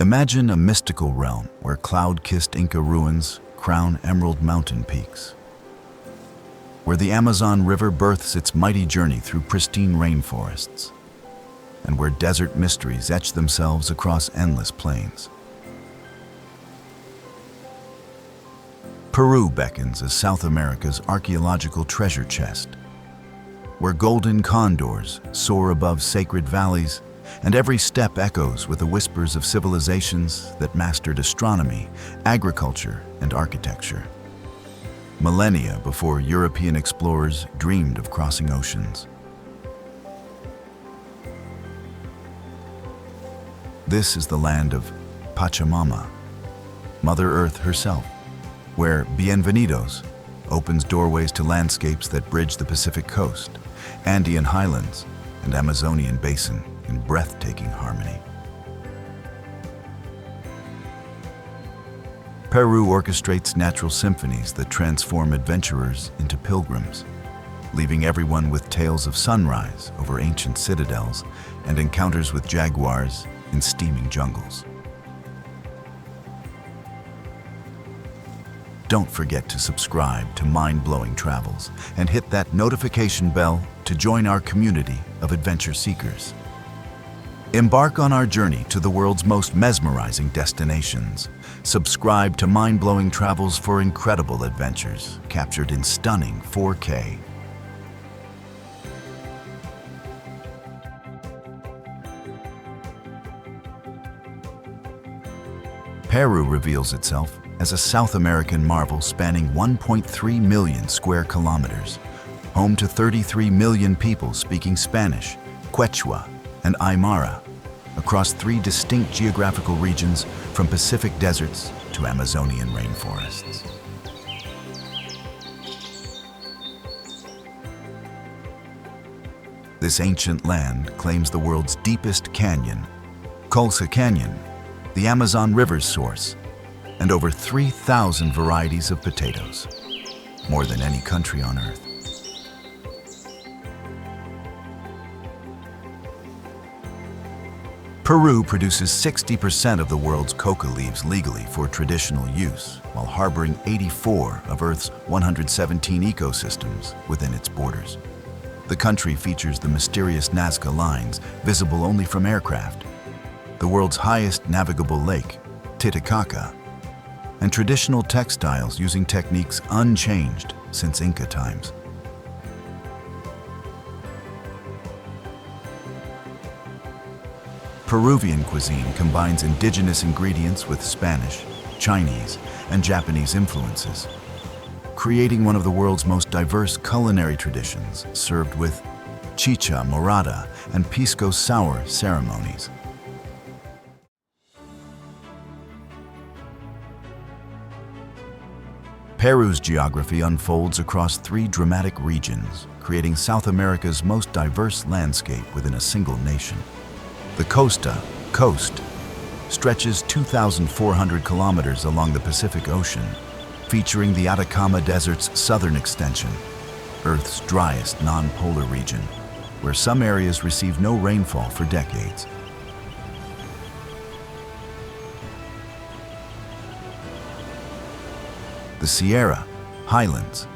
Imagine a mystical realm where cloud-kissed Inca ruins crown emerald mountain peaks, where the Amazon River births its mighty journey through pristine rainforests, and where desert mysteries etch themselves across endless plains. Peru beckons as South America's archaeological treasure chest, where golden condors soar above sacred valleys, and every step echoes with the whispers of civilizations that mastered astronomy, agriculture, and architecture, millennia before European explorers dreamed of crossing oceans. This is the land of Pachamama, Mother Earth herself, where Bienvenidos opens doorways to landscapes that bridge the Pacific coast, Andean highlands, and Amazonian basin in breathtaking harmony. Peru orchestrates natural symphonies that transform adventurers into pilgrims, leaving everyone with tales of sunrise over ancient citadels and encounters with jaguars in steaming jungles. Don't forget to subscribe to Mind-Blowing Travels and hit that notification bell to join our community of adventure seekers. Embark on our journey to the world's most mesmerizing destinations. Subscribe to Mind-Blowing Travels for incredible adventures captured in stunning 4K. Peru reveals itself as a South American marvel spanning 1.3 million square kilometers, home to 33 million people speaking Spanish, Quechua, and Aymara, across 3 distinct geographical regions from Pacific deserts to Amazonian rainforests. This ancient land claims the world's deepest canyon, Colca Canyon, the Amazon River's source, and over 3,000 varieties of potatoes, more than any country on Earth. Peru produces 60% of the world's coca leaves legally for traditional use, while harboring 84 of Earth's 117 ecosystems within its borders. The country features the mysterious Nazca Lines, visible only from aircraft, the world's highest navigable lake, Titicaca, and traditional textiles using techniques unchanged since Inca times. Peruvian cuisine combines indigenous ingredients with Spanish, Chinese, and Japanese influences, creating one of the world's most diverse culinary traditions, served with chicha morada and pisco sour ceremonies. Peru's geography unfolds across 3 dramatic regions, creating South America's most diverse landscape within a single nation. The coast stretches 2,400 kilometers along the Pacific Ocean, featuring the Atacama Desert's southern extension, Earth's driest non-polar region, where some areas receive no rainfall for decades. The Sierra Highlands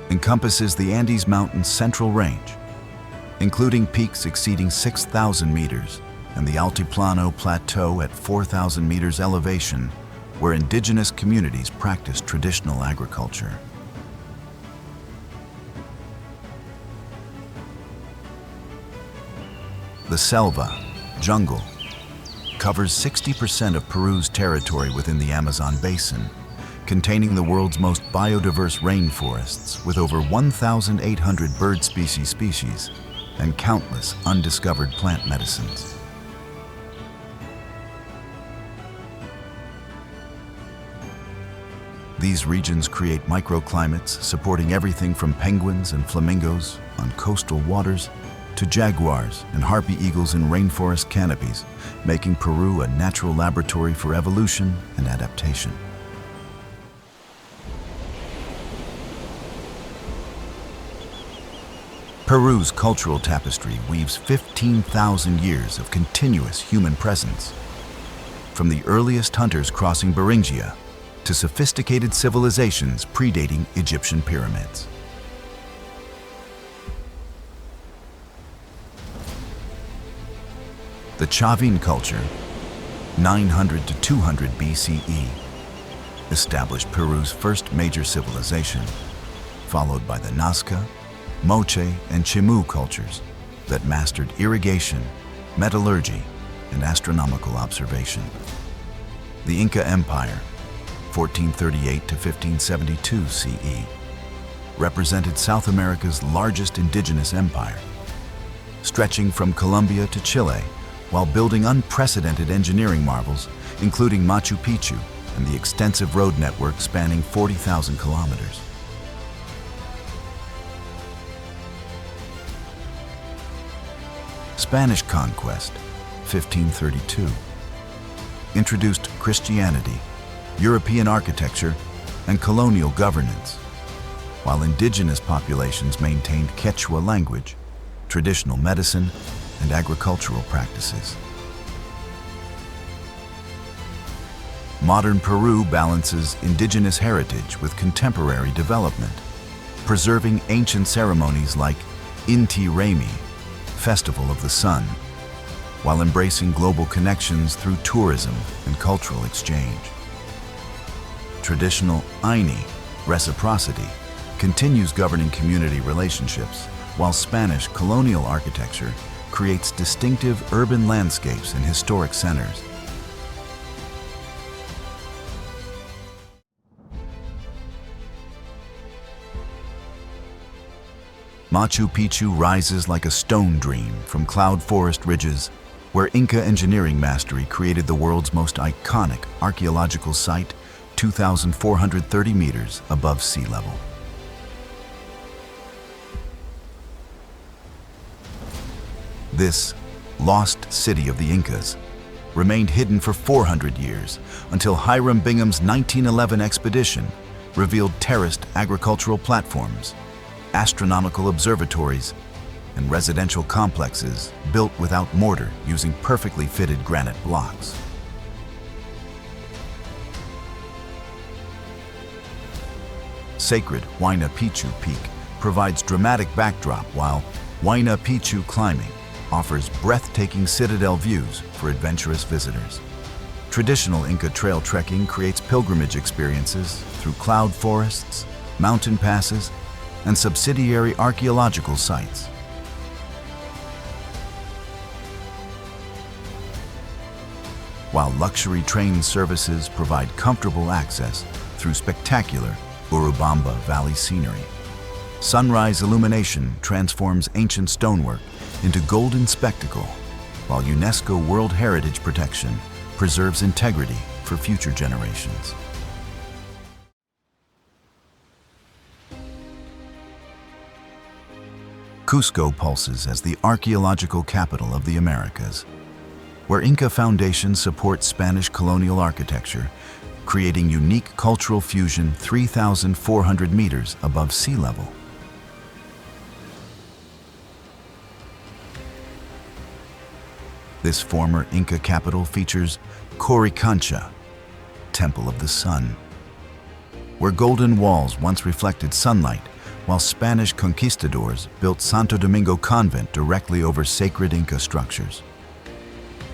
encompasses the Andes Mountains' central range, including peaks exceeding 6,000 meters and the Altiplano Plateau at 4,000 meters elevation, where indigenous communities practice traditional agriculture. The selva, jungle, covers 60% of Peru's territory within the Amazon basin, containing the world's most biodiverse rainforests with over 1,800 bird species and countless undiscovered plant medicines. These regions create microclimates supporting everything from penguins and flamingos on coastal waters to jaguars and harpy eagles in rainforest canopies, making Peru a natural laboratory for evolution and adaptation. Peru's cultural tapestry weaves 15,000 years of continuous human presence. from the earliest hunters crossing Beringia to sophisticated civilizations predating Egyptian pyramids. The Chavin culture, 900 to 200 BCE, established Peru's first major civilization, followed by the Nazca, Moche, and Chimu cultures that mastered irrigation, metallurgy, and astronomical observation. The Inca Empire, 1438 to 1572 CE, represented South America's largest indigenous empire, stretching from Colombia to Chile while building unprecedented engineering marvels, including Machu Picchu and the extensive road network spanning 40,000 kilometers. Spanish conquest, 1532, introduced Christianity, European architecture, and colonial governance, while indigenous populations maintained Quechua language, traditional medicine, and agricultural practices. Modern Peru balances indigenous heritage with contemporary development, preserving ancient ceremonies like Inti Raymi, Festival of the Sun, while embracing global connections through tourism and cultural exchange. Traditional Aini, reciprocity, continues governing community relationships, while Spanish colonial architecture creates distinctive urban landscapes and historic centers. Machu Picchu rises like a stone dream from cloud forest ridges, where Inca engineering mastery created the world's most iconic archaeological site, 2,430 meters above sea level. This lost city of the Incas remained hidden for 400 years until Hiram Bingham's 1911 expedition revealed terraced agricultural platforms, astronomical observatories, and residential complexes built without mortar using perfectly fitted granite blocks. Sacred Huayna Picchu Peak provides dramatic backdrop, while Huayna Picchu climbing offers breathtaking citadel views for adventurous visitors. Traditional Inca trail trekking creates pilgrimage experiences through cloud forests, mountain passes, and subsidiary archaeological sites. While luxury train services provide comfortable access through spectacular Urubamba Valley scenery, sunrise illumination transforms ancient stonework into golden spectacle, while UNESCO World Heritage protection preserves integrity for future generations. Cusco pulses as the archaeological capital of the Americas, where Inca foundations support Spanish colonial architecture, creating unique cultural fusion 3,400 meters above sea level. This former Inca capital features Coricancha, Temple of the Sun, where golden walls once reflected sunlight, while Spanish conquistadors built Santo Domingo Convent directly over sacred Inca structures.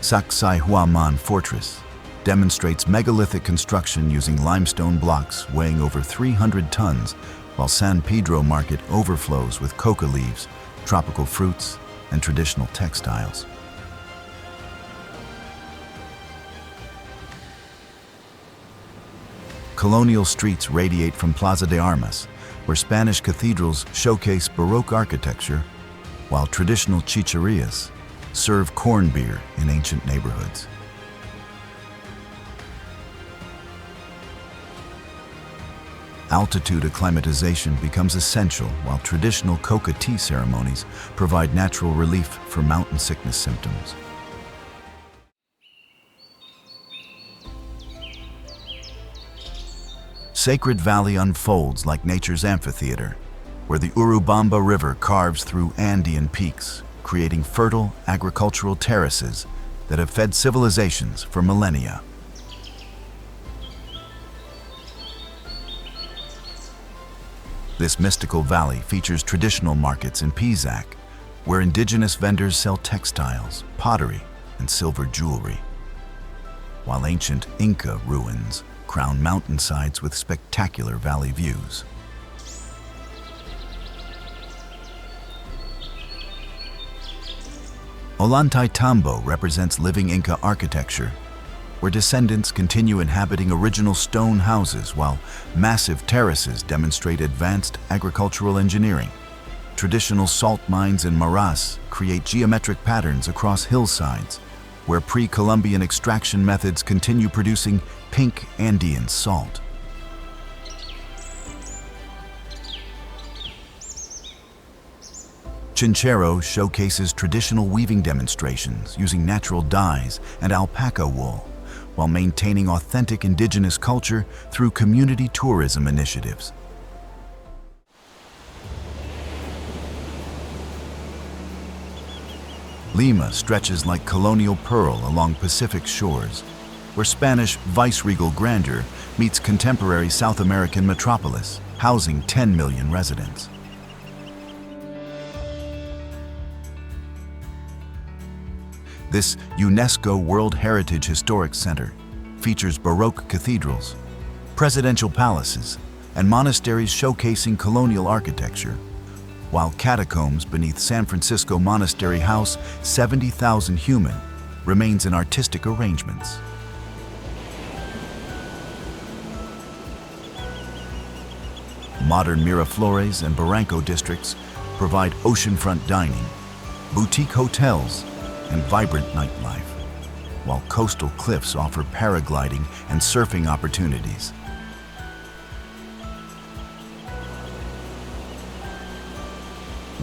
Sacsayhuaman Fortress demonstrates megalithic construction using limestone blocks weighing over 300 tons, while San Pedro Market overflows with coca leaves, tropical fruits, and traditional textiles. Colonial streets radiate from Plaza de Armas, where Spanish cathedrals showcase Baroque architecture, while traditional chicharias serve corn beer in ancient neighborhoods. Altitude acclimatization becomes essential, while traditional coca tea ceremonies provide natural relief for mountain sickness symptoms. Sacred Valley unfolds like nature's amphitheater, where the Urubamba River carves through Andean peaks, creating fertile agricultural terraces that have fed civilizations for millennia. This mystical valley features traditional markets in Pisac, where indigenous vendors sell textiles, pottery, and silver jewelry, while ancient Inca ruins crown mountainsides with spectacular valley views. Ollantaytambo represents living Inca architecture, where descendants continue inhabiting original stone houses while massive terraces demonstrate advanced agricultural engineering. Traditional salt mines in Maras create geometric patterns across hillsides, where pre-Columbian extraction methods continue producing pink Andean salt. Chinchero showcases traditional weaving demonstrations using natural dyes and alpaca wool, while maintaining authentic indigenous culture through community tourism initiatives. Lima stretches like colonial pearl along Pacific shores, where Spanish viceregal grandeur meets contemporary South American metropolis, housing 10 million residents. This UNESCO World Heritage Historic Center features Baroque cathedrals, presidential palaces, and monasteries showcasing colonial architecture, while catacombs beneath San Francisco Monastery House 70,000 human remains in artistic arrangements. Modern Miraflores and Barranco districts provide oceanfront dining, boutique hotels, and vibrant nightlife, while coastal cliffs offer paragliding and surfing opportunities.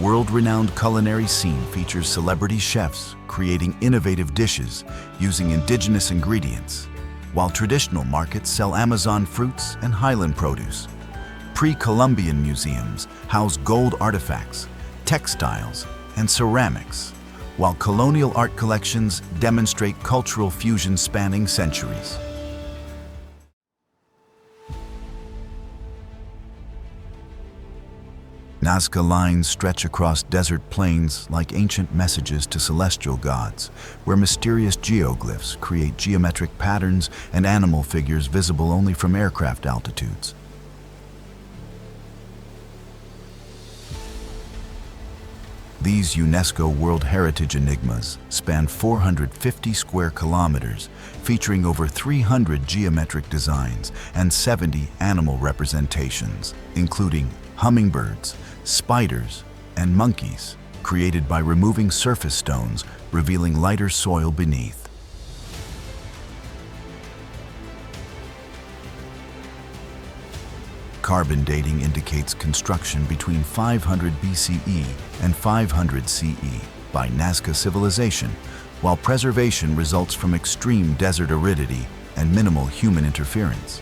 World-renowned culinary scene features celebrity chefs creating innovative dishes using indigenous ingredients, while traditional markets sell Amazon fruits and highland produce. Pre-Columbian museums house gold artifacts, textiles, and ceramics, while colonial art collections demonstrate cultural fusion spanning centuries. Nazca Lines stretch across desert plains like ancient messages to celestial gods, where mysterious geoglyphs create geometric patterns and animal figures visible only from aircraft altitudes. These UNESCO World Heritage enigmas span 450 square kilometers, featuring over 300 geometric designs and 70 animal representations, including hummingbirds, spiders, and monkeys, created by removing surface stones, revealing lighter soil beneath. Carbon dating indicates construction between 500 BCE and 500 CE by Nazca civilization, while preservation results from extreme desert aridity and minimal human interference.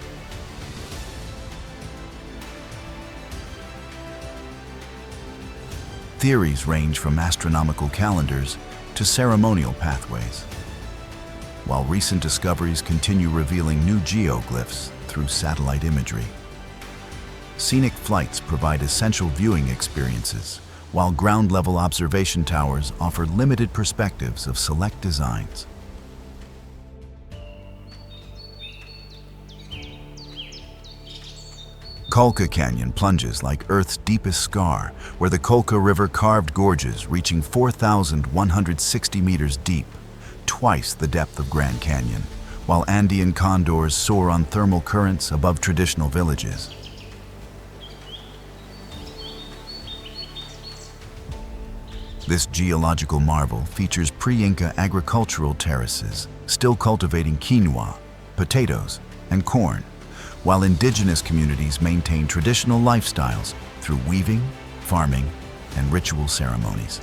Theories range from astronomical calendars to ceremonial pathways, while recent discoveries continue revealing new geoglyphs through satellite imagery. Scenic flights provide essential viewing experiences, while ground-level observation towers offer limited perspectives of select designs. Colca Canyon plunges like Earth's deepest scar, where the Colca River carved gorges reaching 4,160 meters deep, twice the depth of Grand Canyon, while Andean condors soar on thermal currents above traditional villages. This geological marvel features pre-Inca agricultural terraces, still cultivating quinoa, potatoes, and corn, while indigenous communities maintain traditional lifestyles through weaving, farming, and ritual ceremonies.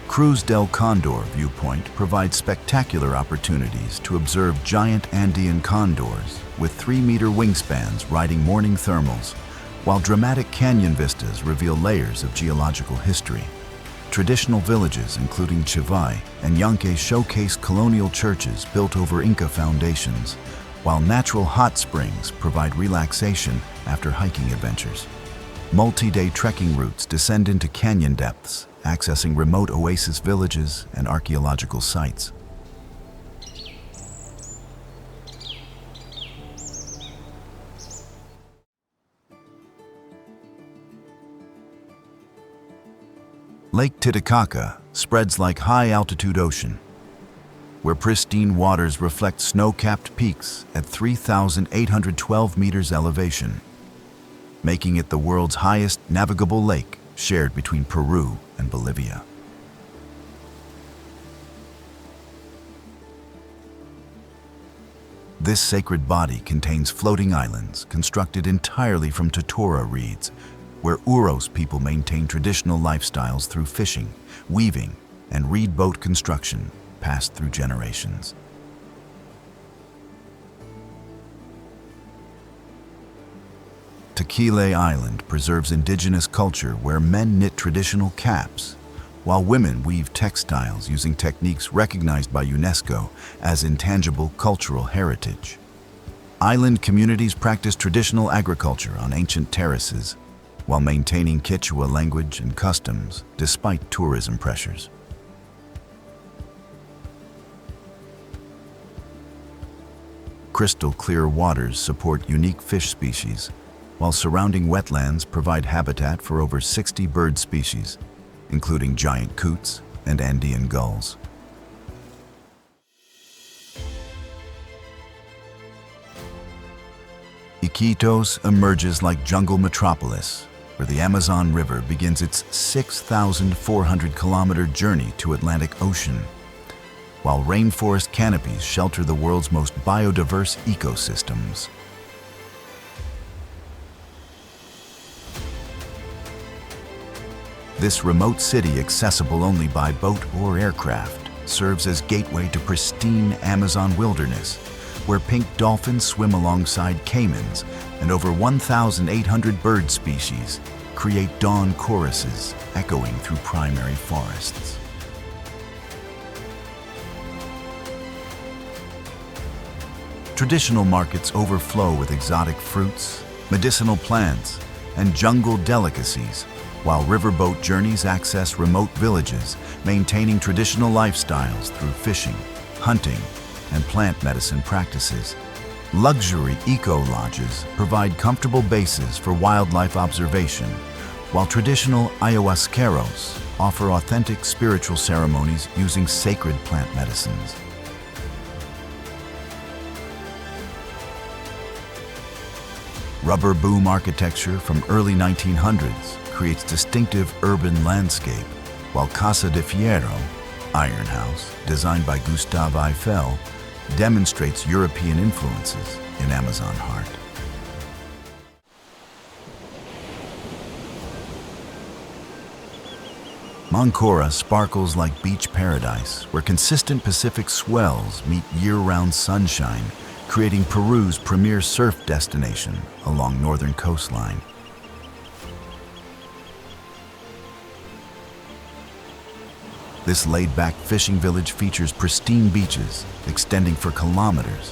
Cruz del Condor viewpoint provides spectacular opportunities to observe giant Andean condors with 3-meter wingspans riding morning thermals, while dramatic canyon vistas reveal layers of geological history. Traditional villages, including Chivay and Yanque, showcase colonial churches built over Inca foundations, while natural hot springs provide relaxation after hiking adventures. Multi-day trekking routes descend into canyon depths, accessing remote oasis villages and archaeological sites. Lake Titicaca spreads like high-altitude ocean, where pristine waters reflect snow-capped peaks at 3,812 meters elevation, making it the world's highest navigable lake, shared between Peru and Bolivia. This sacred body contains floating islands constructed entirely from totora reeds, where Uros people maintain traditional lifestyles through fishing, weaving, and reed boat construction passed through generations. Tequila Island preserves indigenous culture where men knit traditional caps, while women weave textiles using techniques recognized by UNESCO as intangible cultural heritage. Island communities practice traditional agriculture on ancient terraces, while maintaining Quechua language and customs despite tourism pressures. Crystal clear waters support unique fish species, while surrounding wetlands provide habitat for over 60 bird species, including giant coots and Andean gulls. Iquitos emerges like jungle metropolis, where the Amazon River begins its 6,400-kilometer journey to Atlantic Ocean, while rainforest canopies shelter the world's most biodiverse ecosystems. This remote city, accessible only by boat or aircraft, serves as gateway to pristine Amazon wilderness, where pink dolphins swim alongside caimans and over 1,800 bird species create dawn choruses echoing through primary forests. Traditional markets overflow with exotic fruits, medicinal plants, and jungle delicacies, while riverboat journeys access remote villages, maintaining traditional lifestyles through fishing, hunting, and plant medicine practices. Luxury eco-lodges provide comfortable bases for wildlife observation, while traditional ayahuasqueros offer authentic spiritual ceremonies using sacred plant medicines. Rubber boom architecture from early 1900s creates distinctive urban landscape, while Casa de Fierro, Iron House, designed by Gustave Eiffel, demonstrates European influences in Amazon heart. Mancora sparkles like beach paradise, where consistent Pacific swells meet year-round sunshine, creating Peru's premier surf destination along northern coastline. This laid-back fishing village features pristine beaches extending for kilometers,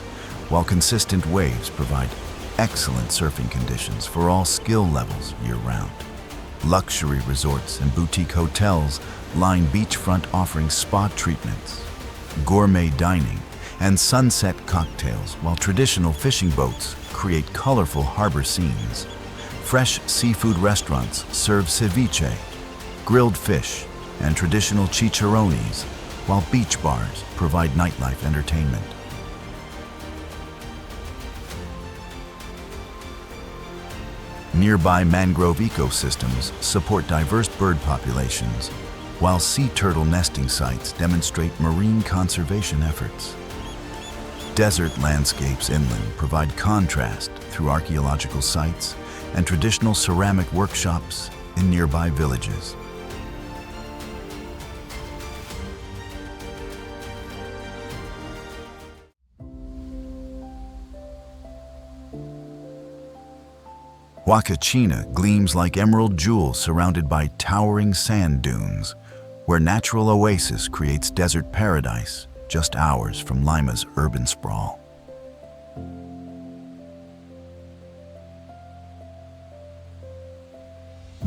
while consistent waves provide excellent surfing conditions for all skill levels year-round. Luxury resorts and boutique hotels line beachfront, offering spa treatments, gourmet dining, and sunset cocktails, while traditional fishing boats create colorful harbor scenes. Fresh seafood restaurants serve ceviche, grilled fish, and traditional chicharrones, while beach bars provide nightlife entertainment. Nearby mangrove ecosystems support diverse bird populations, while sea turtle nesting sites demonstrate marine conservation efforts. Desert landscapes inland provide contrast through archaeological sites and traditional ceramic workshops in nearby villages. Huacachina gleams like emerald jewels surrounded by towering sand dunes, where natural oasis creates desert paradise just hours from Lima's urban sprawl.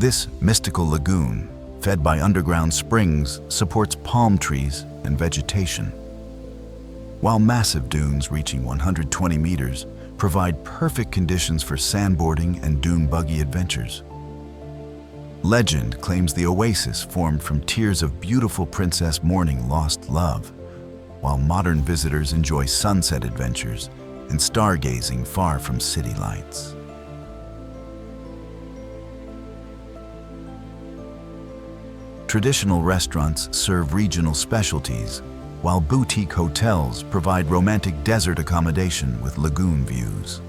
This mystical lagoon, fed by underground springs, supports palm trees and vegetation, while massive dunes reaching 120 meters provide perfect conditions for sandboarding and dune buggy adventures. Legend claims the oasis formed from tears of beautiful princess mourning lost love, while modern visitors enjoy sunset adventures and stargazing far from city lights. Traditional restaurants serve regional specialties, while boutique hotels provide romantic desert accommodation with lagoon views.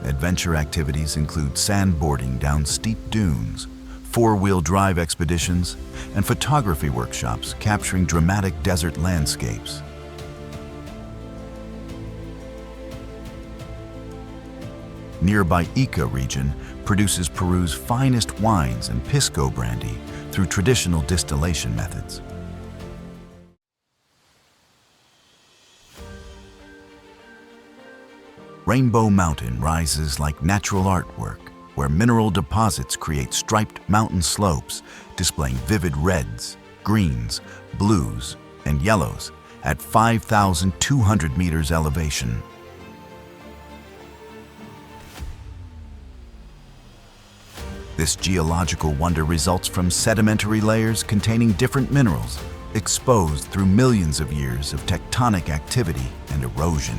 Adventure activities include sandboarding down steep dunes, four-wheel drive expeditions, and photography workshops capturing dramatic desert landscapes. Nearby Ica region produces Peru's finest wines and pisco brandy through traditional distillation methods. Rainbow Mountain rises like natural artwork, where mineral deposits create striped mountain slopes displaying vivid reds, greens, blues, and yellows at 5,200 meters elevation. This geological wonder results from sedimentary layers containing different minerals exposed through millions of years of tectonic activity and erosion,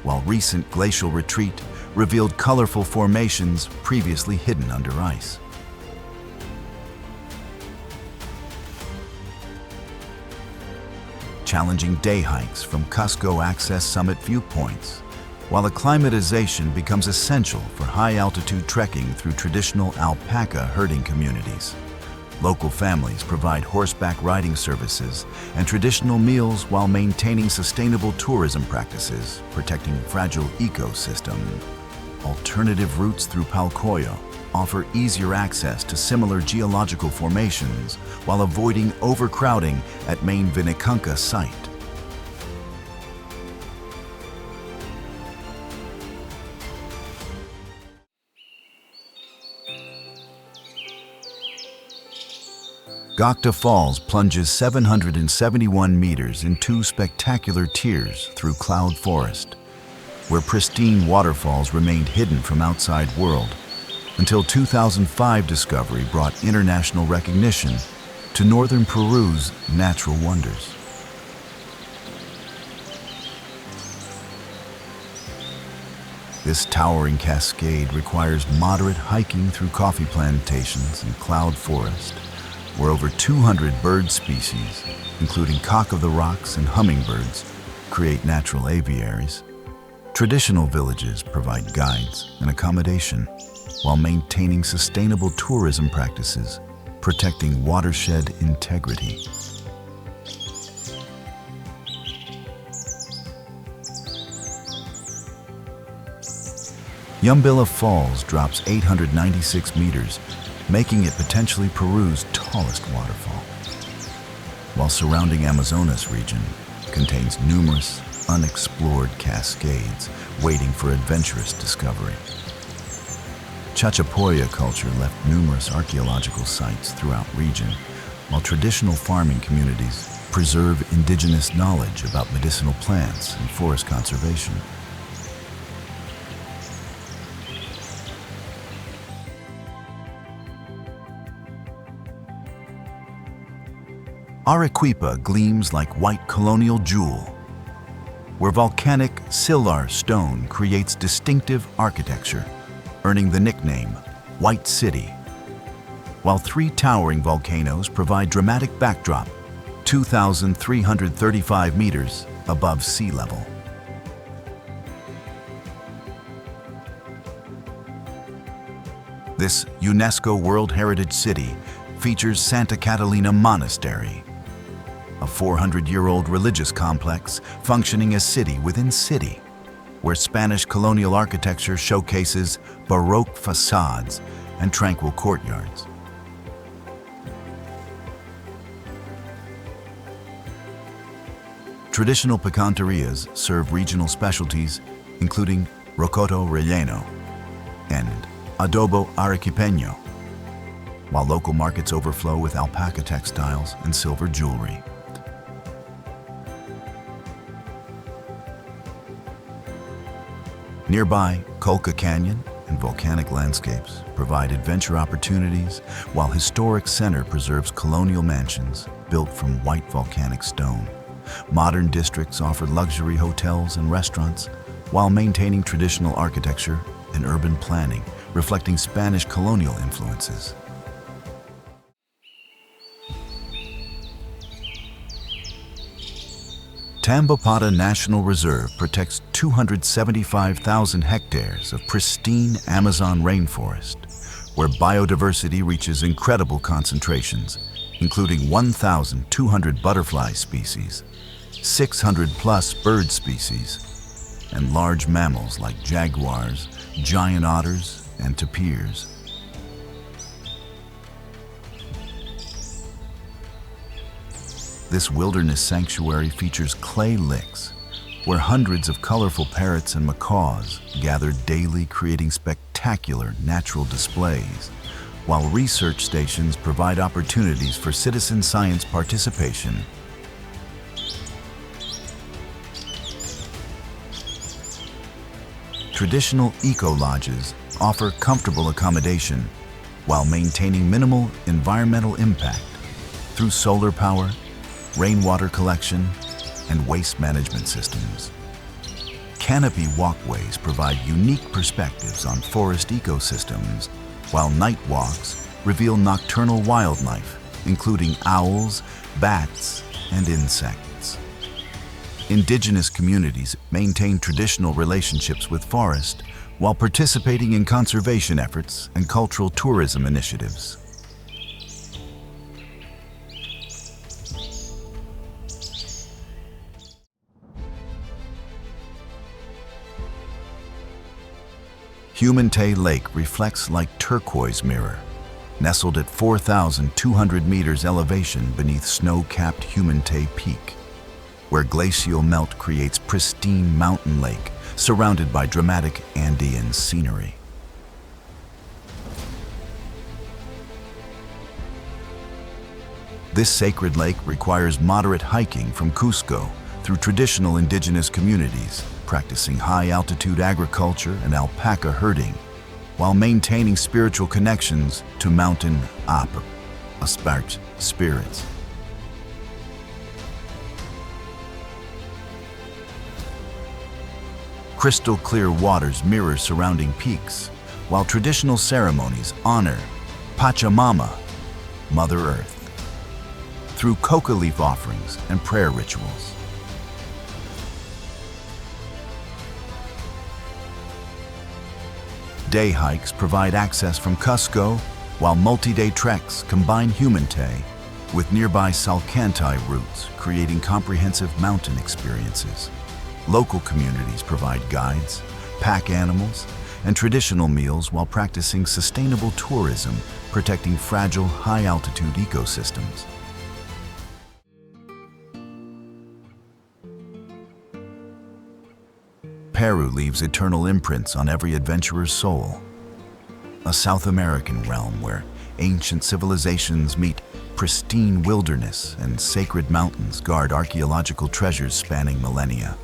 while recent glacial retreat revealed colorful formations previously hidden under ice. Challenging day hikes from Cusco access summit viewpoints, while acclimatization becomes essential for high-altitude trekking through traditional alpaca herding communities. Local families provide horseback riding services and traditional meals while maintaining sustainable tourism practices, protecting fragile ecosystem. Alternative routes through Palcoyo offer easier access to similar geological formations while avoiding overcrowding at main Vinicunca site. Gocta Falls plunges 771 meters in two spectacular tiers through cloud forest, where pristine waterfalls remained hidden from outside world until 2005 discovery brought international recognition to northern Peru's natural wonders. This towering cascade requires moderate hiking through coffee plantations and cloud forest, where over 200 bird species, including cock of the rocks and hummingbirds, create natural aviaries. Traditional villages provide guides and accommodation while maintaining sustainable tourism practices, protecting watershed integrity. Yumbilla Falls drops 896 meters, making it potentially Peru's tallest waterfall, while surrounding Amazonas region contains numerous unexplored cascades waiting for adventurous discovery. Chachapoya culture left numerous archaeological sites throughout region, while traditional farming communities preserve indigenous knowledge about medicinal plants and forest conservation. Arequipa gleams like white colonial jewel, where volcanic sillar stone creates distinctive architecture, earning the nickname White City, while three towering volcanoes provide dramatic backdrop, 2,335 meters above sea level. This UNESCO World Heritage City features Santa Catalina Monastery, a 400-year-old religious complex functioning as city within city, where Spanish colonial architecture showcases Baroque facades and tranquil courtyards. Traditional picanterias serve regional specialties, including rocoto relleno and adobo arequipeño. while local markets overflow with alpaca textiles and silver jewelry. Nearby, Colca Canyon and volcanic landscapes provide adventure opportunities, while historic center preserves colonial mansions built from white volcanic stone. Modern districts offer luxury hotels and restaurants, while maintaining traditional architecture and urban planning, reflecting Spanish colonial influences. Tambopata National Reserve protects 275,000 hectares of pristine Amazon rainforest, where biodiversity reaches incredible concentrations, including 1,200 butterfly species, 600+ bird species, and large mammals like jaguars, giant otters, and tapirs. This wilderness sanctuary features clay licks, where hundreds of colorful parrots and macaws gather daily, creating spectacular natural displays, while research stations provide opportunities for citizen science participation. Traditional eco-lodges offer comfortable accommodation while maintaining minimal environmental impact through solar power, rainwater collection, and waste management systems. Canopy walkways provide unique perspectives on forest ecosystems, while night walks reveal nocturnal wildlife, including owls, bats, and insects. Indigenous communities maintain traditional relationships with forest while participating in conservation efforts and cultural tourism initiatives. Humantay Lake reflects like turquoise mirror, nestled at 4,200 meters elevation beneath snow-capped Humantay Peak, where glacial melt creates pristine mountain lake surrounded by dramatic Andean scenery. This sacred lake requires moderate hiking from Cusco through traditional indigenous communities, practicing high-altitude agriculture and alpaca herding, while maintaining spiritual connections to mountain spirits. Crystal clear waters mirror surrounding peaks, while traditional ceremonies honor Pachamama, Mother Earth, through coca leaf offerings and prayer rituals. Day hikes provide access from Cusco, while multi-day treks combine Humantay with nearby Salcantay routes, creating comprehensive mountain experiences. Local communities provide guides, pack animals, and traditional meals while practicing sustainable tourism, protecting fragile, high-altitude ecosystems. Peru leaves eternal imprints on every adventurer's soul. A South American realm where ancient civilizations meet pristine wilderness and sacred mountains guard archaeological treasures spanning millennia.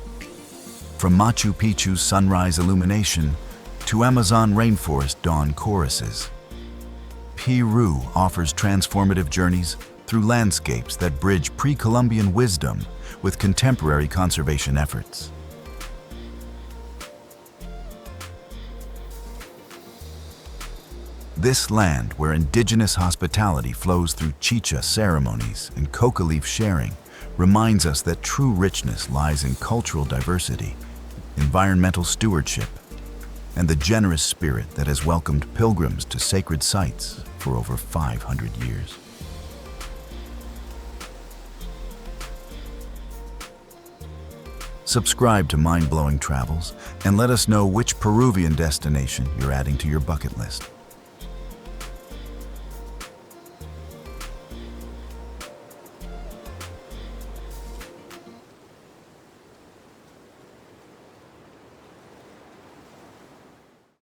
From Machu Picchu's sunrise illumination to Amazon rainforest dawn choruses, Peru offers transformative journeys through landscapes that bridge pre-Columbian wisdom with contemporary conservation efforts. This land, where indigenous hospitality flows through chicha ceremonies and coca leaf sharing, reminds us that true richness lies in cultural diversity, environmental stewardship, and the generous spirit that has welcomed pilgrims to sacred sites for over 500 years. Subscribe to Mind-Blowing Travels and let us know which Peruvian destination you're adding to your bucket list.